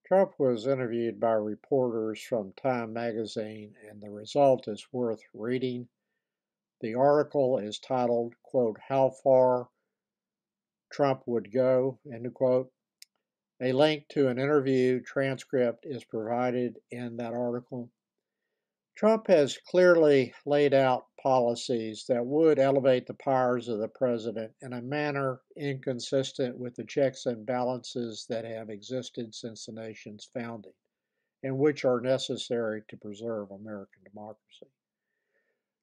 Trump was interviewed by reporters from Time magazine, and the result is worth reading. The article is titled, quote, "How Far Trump Would Go," end quote. A link to an interview transcript is provided in that article. Trump has clearly laid out policies that would elevate the powers of the president in a manner inconsistent with the checks and balances that have existed since the nation's founding and which are necessary to preserve American democracy.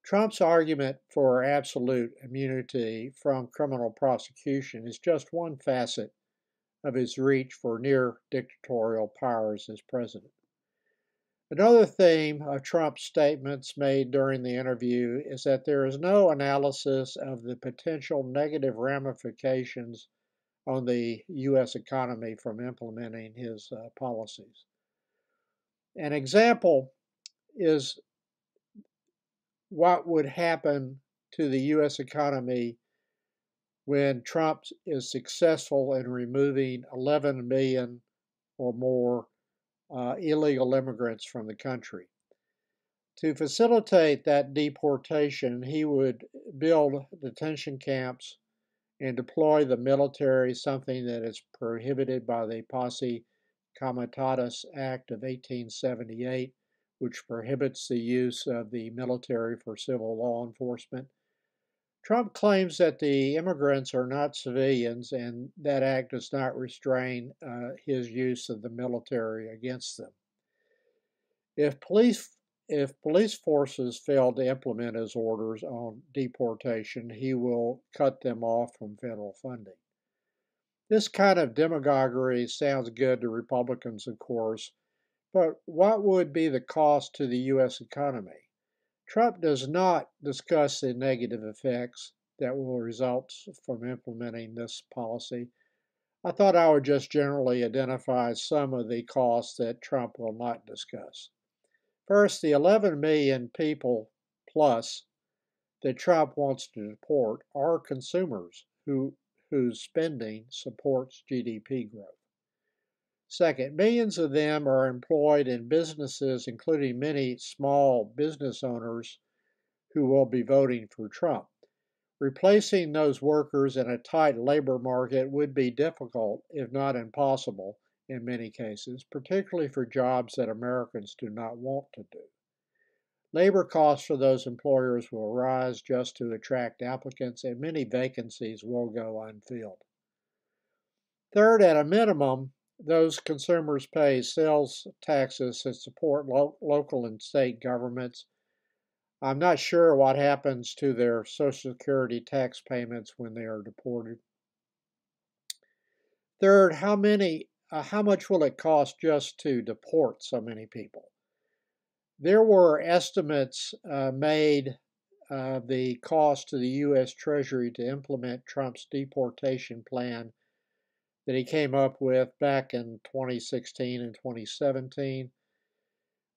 Trump's argument for absolute immunity from criminal prosecution is just one facet of his reach for near dictatorial powers as president. Another theme of Trump's statements made during the interview is that there is no analysis of the potential negative ramifications on the U.S. economy from implementing his policies. An example is what would happen to the U.S. economy when Trump is successful in removing 11 million or more illegal immigrants from the country. To facilitate that deportation, he would build detention camps and deploy the military, something that is prohibited by the Posse Comitatus Act of 1878, which prohibits the use of the military for civil law enforcement. Trump claims that the immigrants are not civilians and that act does not restrain his use of the military against them. If police forces fail to implement his orders on deportation, he will cut them off from federal funding. This kind of demagoguery sounds good to Republicans, of course, but what would be the cost to the U.S. economy? Trump does not discuss the negative effects that will result from implementing this policy. I thought I would just generally identify some of the costs that Trump will not discuss. First, the 11 million people plus that Trump wants to deport are consumers whose spending supports GDP growth. Second, millions of them are employed in businesses, including many small business owners who will be voting for Trump. Replacing those workers in a tight labor market would be difficult, if not impossible, in many cases, particularly for jobs that Americans do not want to do. Labor costs for those employers will rise just to attract applicants, and many vacancies will go unfilled. Third, at a minimum, those consumers pay sales taxes that support local and state governments. I'm not sure what happens to their Social Security tax payments when they are deported. Third, how much will it cost just to deport so many people? There were estimates made of the cost to the U.S. Treasury to implement Trump's deportation plan that he came up with back in 2016 and 2017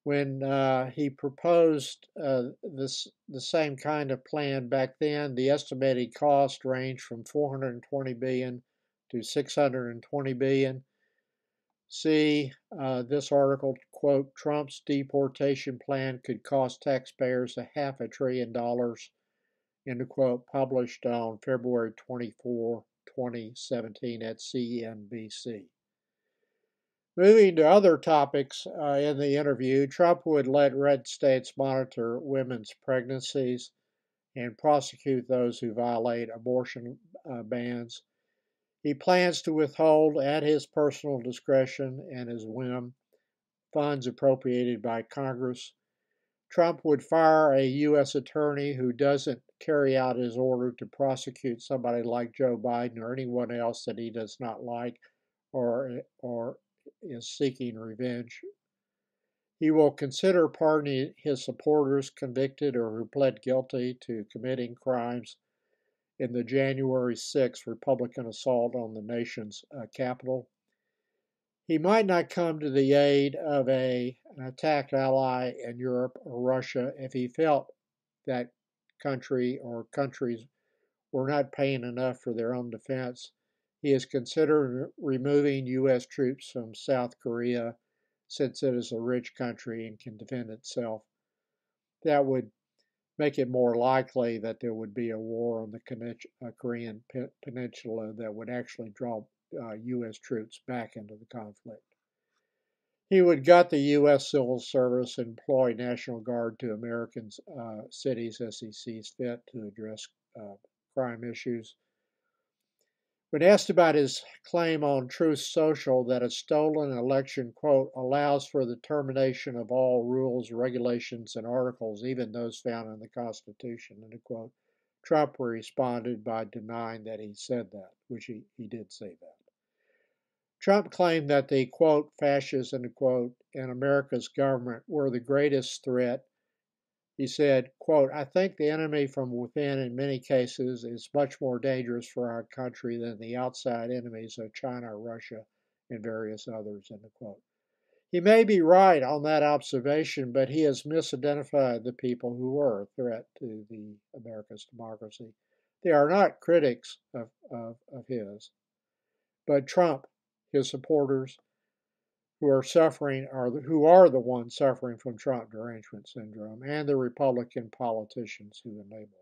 when he proposed the same kind of plan back then. The estimated cost ranged from 420 billion to 620 billion. See this article, quote, "Trump's deportation plan could cost taxpayers $500 billion," end quote, published on February 24, 2017 at CNBC. Moving to other topics in the interview, Trump would let red states monitor women's pregnancies and prosecute those who violate abortion bans. He plans to withhold, at his personal discretion and his whim, funds appropriated by Congress. Trump would fire a U.S. attorney who doesn't carry out his order to prosecute somebody like Joe Biden or anyone else that he does not like or is seeking revenge. He will consider pardoning his supporters convicted or who pled guilty to committing crimes in the January 6th Republican assault on the nation's capital. He might not come to the aid of an attacked ally in Europe or Russia if he felt that country or countries were not paying enough for their own defense. He has considered removing U.S. troops from South Korea since it is a rich country and can defend itself. That would make it more likely that there would be a war on the Korean Peninsula that would actually draw U.S. troops back into the conflict. He would gut the U.S. Civil Service and employ National Guard to American cities as he sees fit to address crime issues. When asked about his claim on Truth Social that a stolen election, quote, allows for the termination of all rules, regulations, and articles, even those found in the Constitution, end quote, Trump responded by denying that he said that, which he did say that. Trump claimed that the, quote, fascists, end quote, in America's government were the greatest threat. He said, quote, I think the enemy from within in many cases is much more dangerous for our country than the outside enemies of China, Russia, and various others, end quote. He may be right on that observation, but he has misidentified the people who were a threat to America's democracy. They are not critics of his, but Trump, his supporters, who are the ones suffering from Trump derangement syndrome, and the Republican politicians who enable